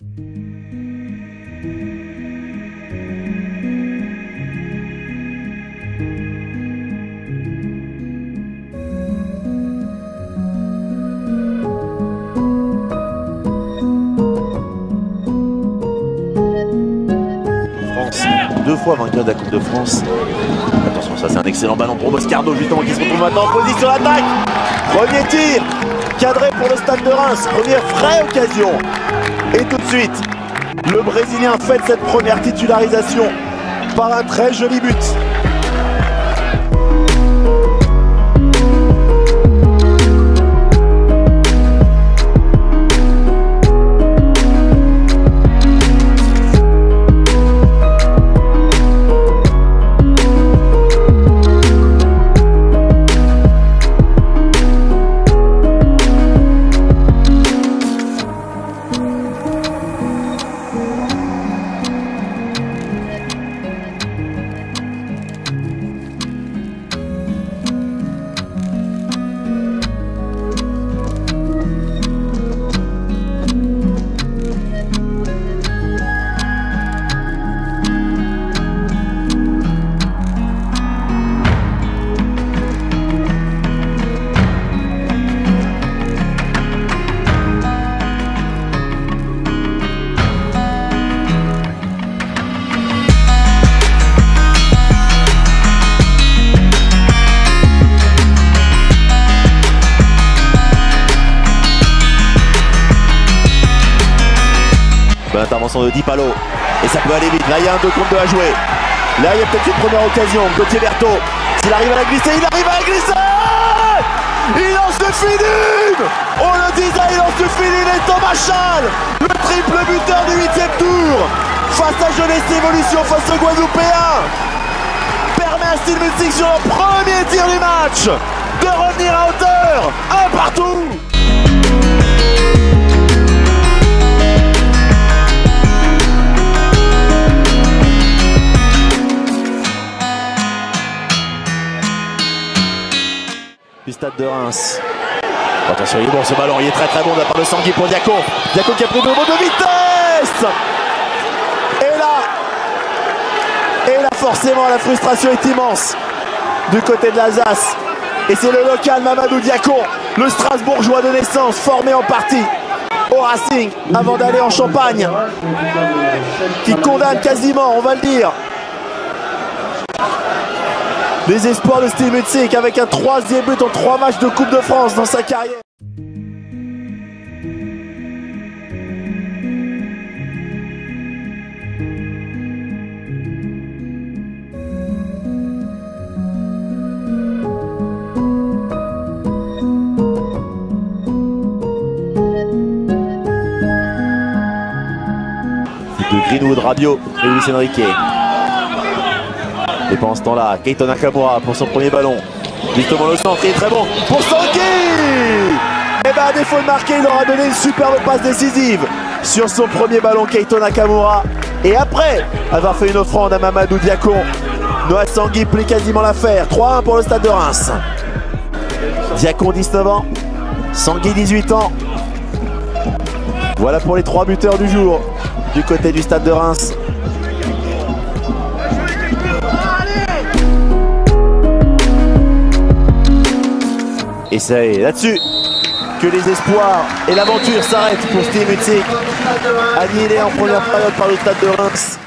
Deux fois vainqueur de la Coupe de France. Attention, ça c'est un excellent ballon pour Moscardo justement qui se retrouve maintenant en position d'attaque. Premier tir, cadré pour le Stade de Reims. Première vraie occasion. Et tout de suite, le Brésilien fête cette première titularisation par un très joli but. Intervention de Di Palo et ça peut aller vite. Là il y a un 2 contre 2 à jouer. Là il y a peut-être une première occasion. Gauthier Berthaud, s'il arrive à la glisser, il arrive à la glisser. Il lance le finish. On le disait, il lance le finish. Et Thomas Chal, le triple buteur du 8e tour face à Jeunesse Évolution, face au Guadeloupéen, permet à Steel Music sur le premier tir du match de revenir à hauteur. Un partout. Du Stade de Reims. Attention, il est bon ce ballon, il est très très bon de la part de Sangui pour Diacon. Diacon qui a pris le mot de vitesse. Et là forcément la frustration est immense du côté de l'Alsace. Et c'est le local Mamadou Diacon, le Strasbourgeois de naissance, formé en partie au Racing avant d'aller en Champagne, qui condamne quasiment, on va le dire, les espoirs de Steel Music avec un 3e but en 3 matchs de Coupe de France dans sa carrière. De Greenwood, Rabiot et Luis Enrique. Et pendant ce temps-là, Keito Nakamura pour son premier ballon. Justement le centre, il est très bon pour Sangui. Et bien à défaut de marquer, il aura donné une superbe passe décisive sur son premier ballon, Keito Nakamura. Et après avoir fait une offrande à Mamadou Diacon, Noah Sangui plie quasiment l'affaire. 3-1 pour le Stade de Reims. Diacon 19 ans, Sangui 18 ans. Voilà pour les 3 buteurs du jour du côté du Stade de Reims. Et c'est là-dessus que les espoirs et l'aventure s'arrêtent pour Steel Music, annihilé en première période par le Stade de Reims.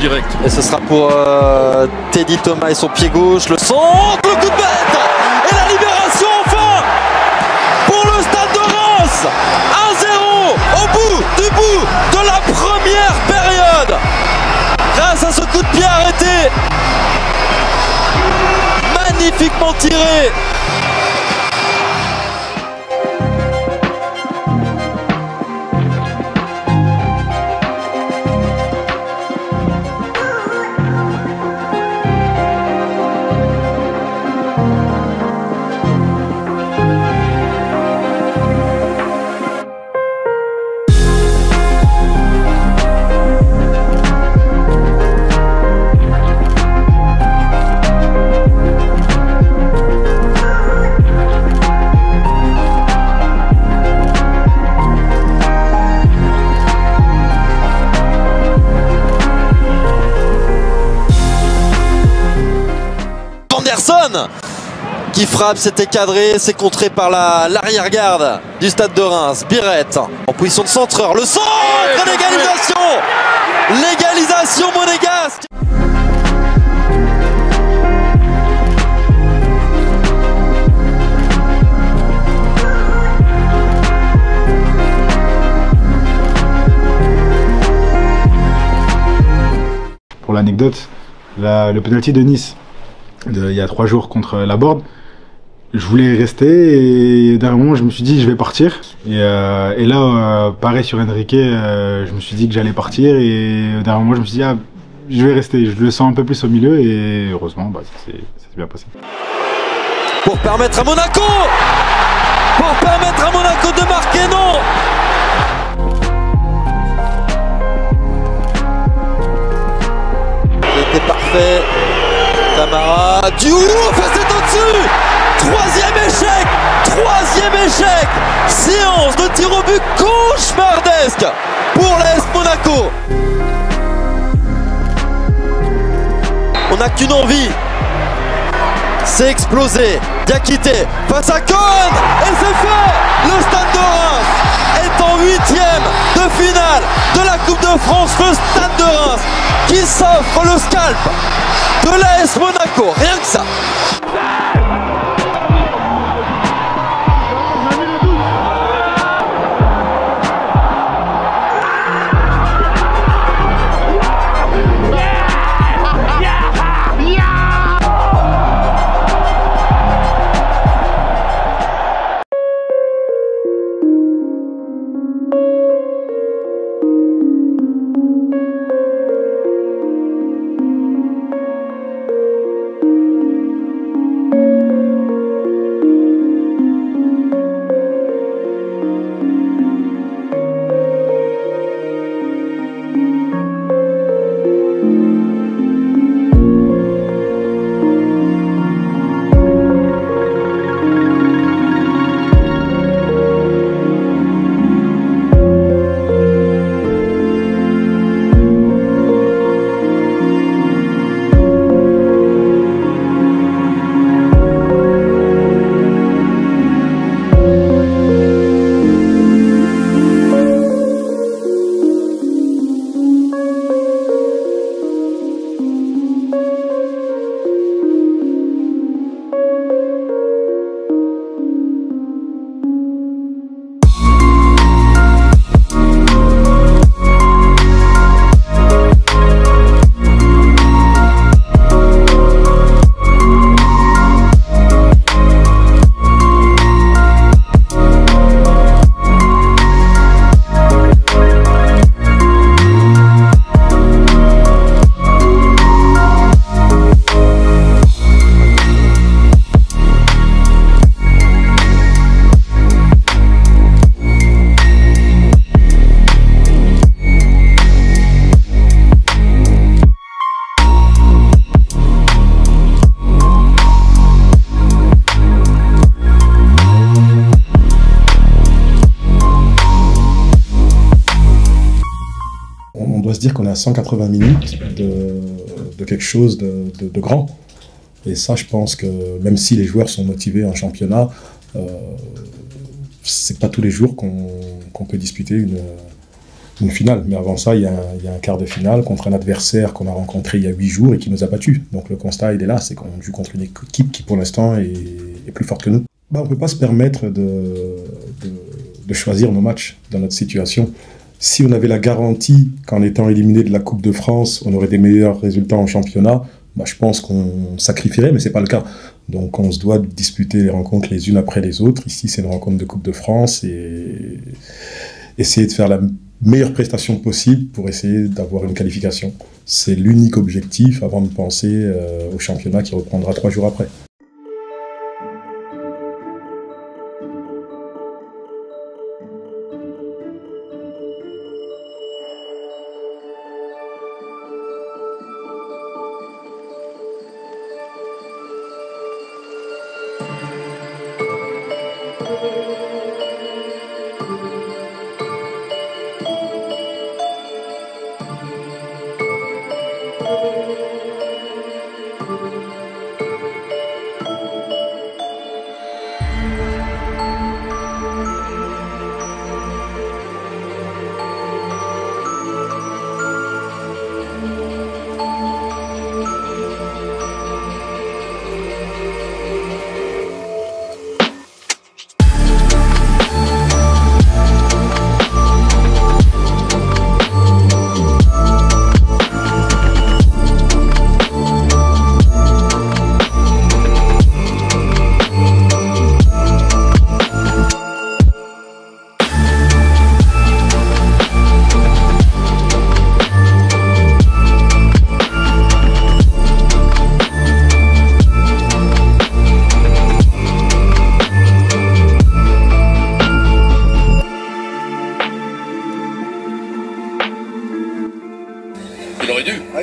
Direct. Et ce sera pour Teddy Thomas et son pied gauche, le centre, le coup de bête et la libération magnifiquement tiré. Qui frappe, c'était cadré, c'est contré par l'arrière-garde du Stade de Reims. Birette en position de centreur, le centre, l'égalisation, l'égalisation monégasque. Pour l'anecdote, le penalty de Nice il y a 3 jours contre la Borde, je voulais rester et d'un moment je me suis dit je vais partir et là pareil sur Enrique, je me suis dit que j'allais partir et d'un moment je me suis dit ah, je vais rester, je le sens un peu plus au milieu et heureusement bah, ça s'est bien passé. Pour permettre à Monaco de marquer, non. C'était parfait. Camara, Diouf, c'est au-dessus. Troisième échec. Séance de tir au but cauchemardesque pour l'AS Monaco. On n'a qu'une envie, c'est exploser. Diakité face à Cohen et c'est fait. Le Stade de Reims est en 8e de finale de la Coupe de France. Le Stade de Reims qui s'offre le scalp de l'AS Monaco, rien que ça. On doit se dire qu'on est à 180 minutes de quelque chose de grand. Et ça, je pense que même si les joueurs sont motivés en championnat, c'est pas tous les jours qu'on peut disputer une finale. Mais avant ça, il y a un quart de finale contre un adversaire qu'on a rencontré il y a 8 jours et qui nous a battus. Donc le constat, il est là, c'est qu'on joue contre une équipe qui, pour l'instant, est plus forte que nous. On ne peut pas se permettre de choisir nos matchs dans notre situation. Si on avait la garantie qu'en étant éliminé de la Coupe de France, on aurait des meilleurs résultats en championnat, je pense qu'on sacrifierait, mais ce n'est pas le cas. Donc on se doit de disputer les rencontres les unes après les autres. Ici, c'est une rencontre de Coupe de France et essayer de faire la meilleure prestation possible pour essayer d'avoir une qualification. C'est l'unique objectif avant de penser au championnat qui reprendra 3 jours après.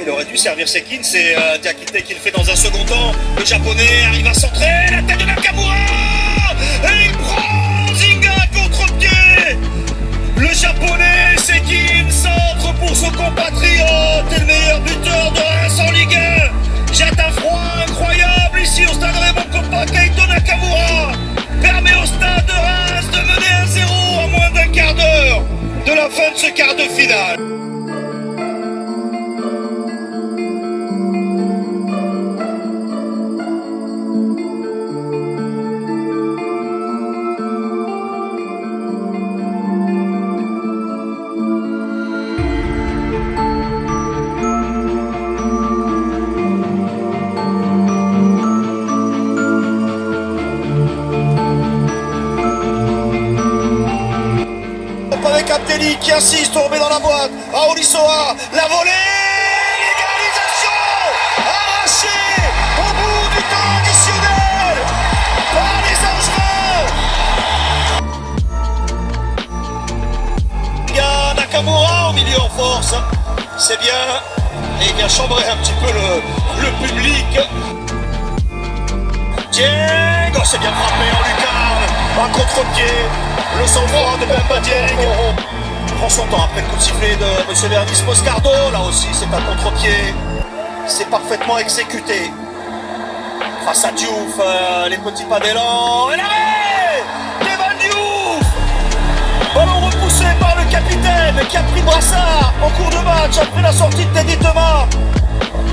Il aurait dû servir Sekin, c'est Diakité qui le fait dans un second temps. Le japonais arrive à centrer, la tête de Nakamura et il prend Zinga contre-pied. Le japonais Sekin centre pour son compatriote et le meilleur buteur de Reims en Ligue 1. Jette un froid incroyable ici au stade Raymond Kopa. Keito Nakamura permet au stade de Reims de mener 1-0 à moins d'un quart d'heure de la fin de ce quart de finale. Avec Abdelli qui insiste, tombé dans la boîte. Raoul Issoa, la volée, l'égalisation arrachée au bout du temps additionnel par les Angevins. Nakamura au milieu en force, c'est bien, et il vient chambrer un petit peu le public. Dieng, c'est bien frappé en lucarne, un contre-pied. Le sang-froid de Bemba Dieng prend son temps après le coup de sifflet de M. Vernis Moscardo. Là aussi, c'est un contre-pied. C'est parfaitement exécuté. Face à Diouf, les petits pas d'élan. Et l'arrêt d'Evan Diouf. Ballon repoussé par le capitaine qui a pris brassard en cours de match après la sortie de Teddy Thomas.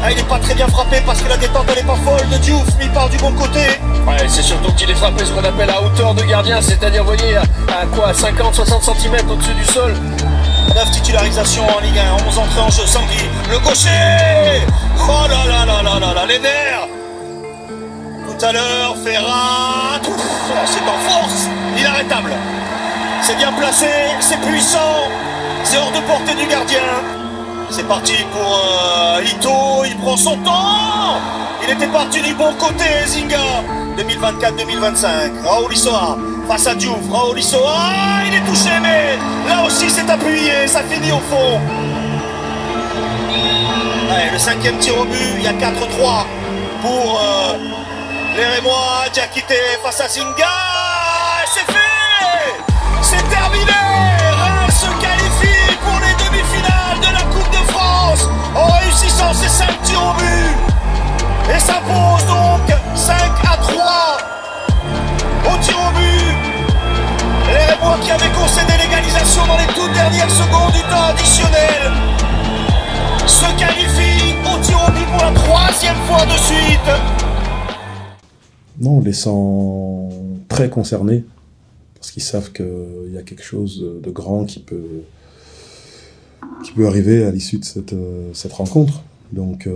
Ah, il n'est pas très bien frappé parce que la détente elle n'est pas folle de Diouf, mais il part du bon côté. Ouais, c'est surtout qu'il est frappé ce qu'on appelle à hauteur de gardien, c'est-à-dire, vous voyez, à quoi, 50-60 cm au-dessus du sol. 9 titularisations en Ligue 1, 11 entrées en jeu, Sangui, le gaucher. Oh là là là là là là, les nerfs. Tout à l'heure, Ferrat, c'est en force, inarrêtable. C'est bien placé, c'est puissant, c'est hors de portée du gardien. C'est parti pour Ito, il prend son temps. Il était parti du bon côté, Zinga. 2024-2025, Raoul Issoa face à Diouf, Raoul Issoa, il est touché, mais là aussi c'est appuyé, ça finit au fond. Allez, le 5e tir au but, il y a 4-3 pour les Rémois. Diakité face à Zinga, c'est fait, c'est terminé. Reims se qualifie pour les demi-finales de la Coupe de France en réussissant ses 5 tirs au but et s'impose donc 5-3 au tir au but. Les Rémois qui avaient concédé l'égalisation dans les toutes dernières secondes du temps additionnel se qualifient au tir au but pour la 3e fois de suite. Non, on les sent très concernés parce qu'ils savent qu'il y a quelque chose de grand qui peut arriver à l'issue de cette rencontre. Donc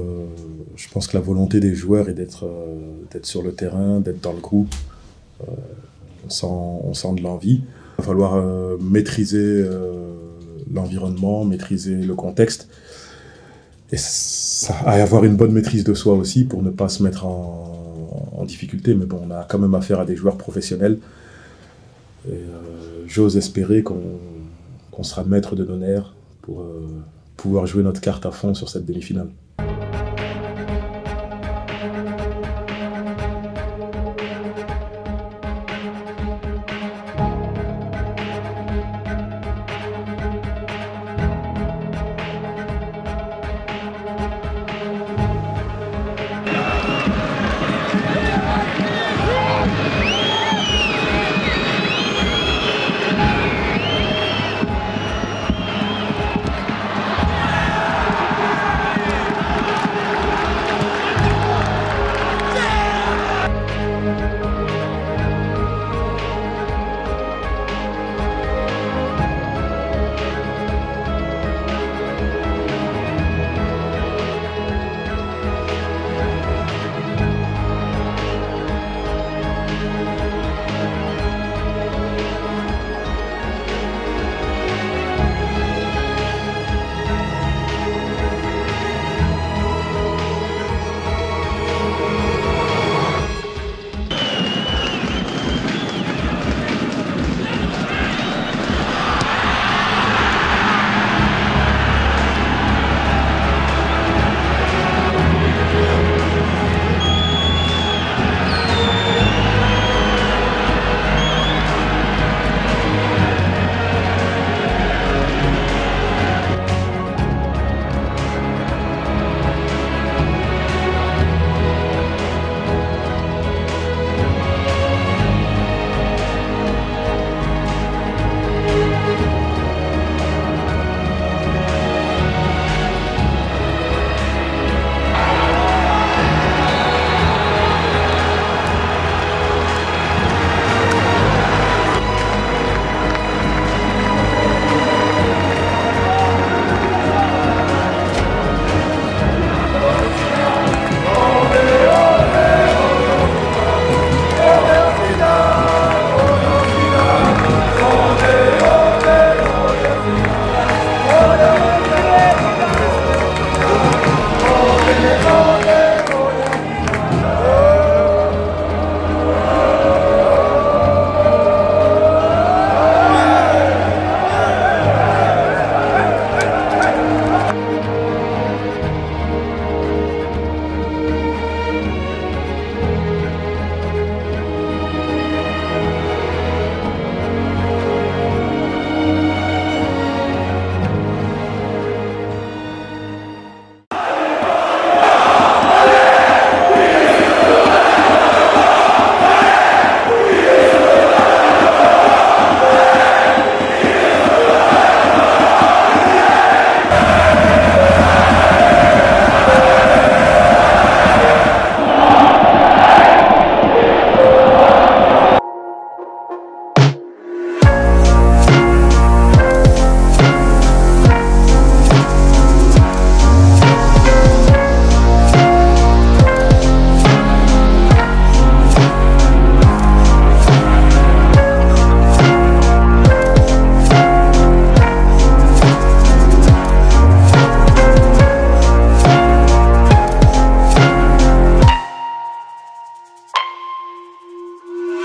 je pense que la volonté des joueurs est d'être sur le terrain, d'être dans le groupe. On sent de l'envie. Il va falloir maîtriser l'environnement, maîtriser le contexte et avoir une bonne maîtrise de soi aussi pour ne pas se mettre en difficulté. Mais bon, on a quand même affaire à des joueurs professionnels. J'ose espérer qu'on sera maître de nos nerfs pour pouvoir jouer notre carte à fond sur cette demi-finale.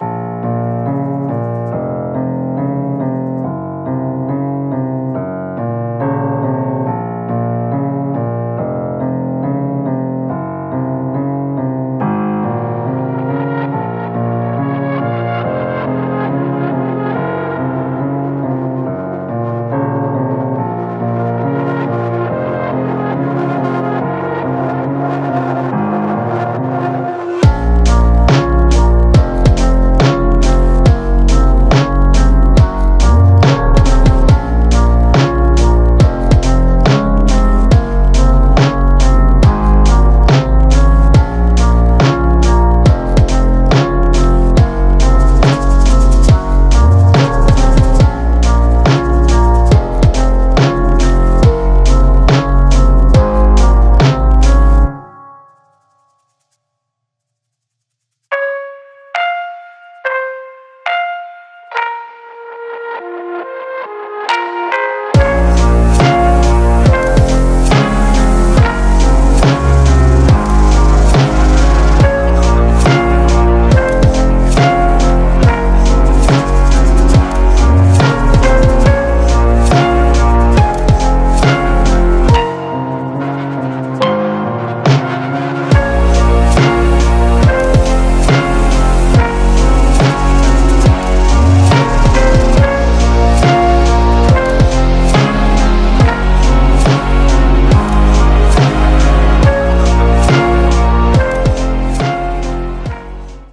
you.